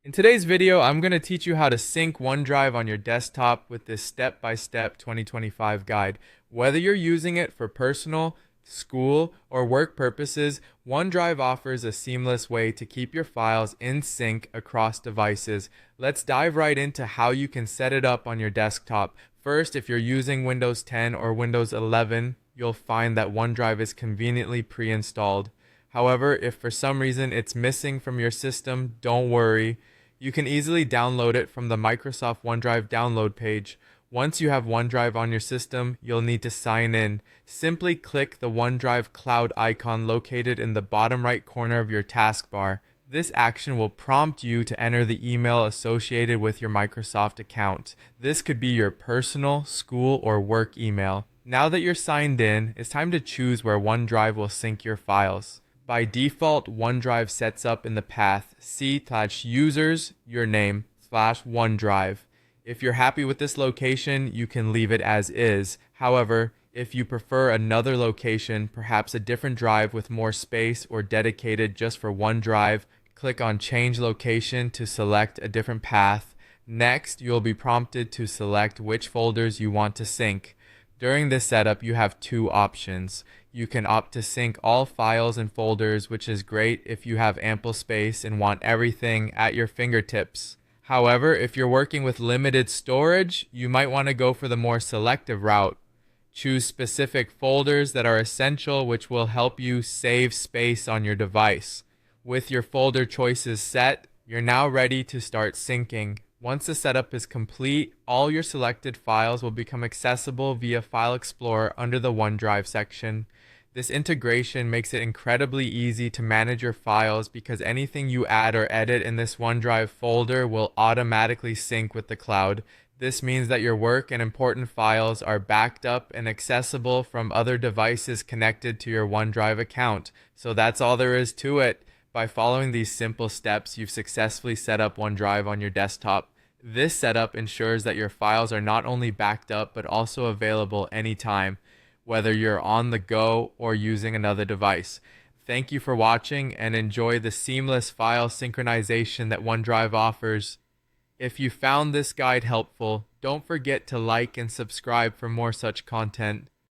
In today's video, I'm going to teach you how to sync OneDrive on your desktop with this step-by-step 2025 guide. Whether you're using it for personal, school, or work purposes, OneDrive offers a seamless way to keep your files in sync across devices. Let's dive right into how you can set it up on your desktop. First, if you're using Windows 10 or Windows 11, you'll find that OneDrive is conveniently pre-installed. However, if for some reason it's missing from your system, don't worry. You can easily download it from the Microsoft OneDrive download page. Once you have OneDrive on your system, you'll need to sign in. Simply click the OneDrive cloud icon located in the bottom right corner of your taskbar. This action will prompt you to enter the email associated with your Microsoft account. This could be your personal, school, or work email. Now that you're signed in, it's time to choose where OneDrive will sync your files. By default, OneDrive sets up in the path C/users, your name, /OneDrive. If you're happy with this location, you can leave it as is. However, if you prefer another location, perhaps a different drive with more space or dedicated just for OneDrive, click on Change Location to select a different path. Next, you'll be prompted to select which folders you want to sync. During this setup, you have two options. You can opt to sync all files and folders, which is great if you have ample space and want everything at your fingertips. However, if you're working with limited storage, you might want to go for the more selective route. Choose specific folders that are essential, which will help you save space on your device. With your folder choices set, you're now ready to start syncing. Once the setup is complete, all your selected files will become accessible via File Explorer under the OneDrive section. This integration makes it incredibly easy to manage your files because anything you add or edit in this OneDrive folder will automatically sync with the cloud. This means that your work and important files are backed up and accessible from other devices connected to your OneDrive account. So that's all there is to it. By following these simple steps, you've successfully set up OneDrive on your desktop. This setup ensures that your files are not only backed up but also available anytime, whether you're on the go or using another device. Thank you for watching and enjoy the seamless file synchronization that OneDrive offers. If you found this guide helpful, don't forget to like and subscribe for more such content.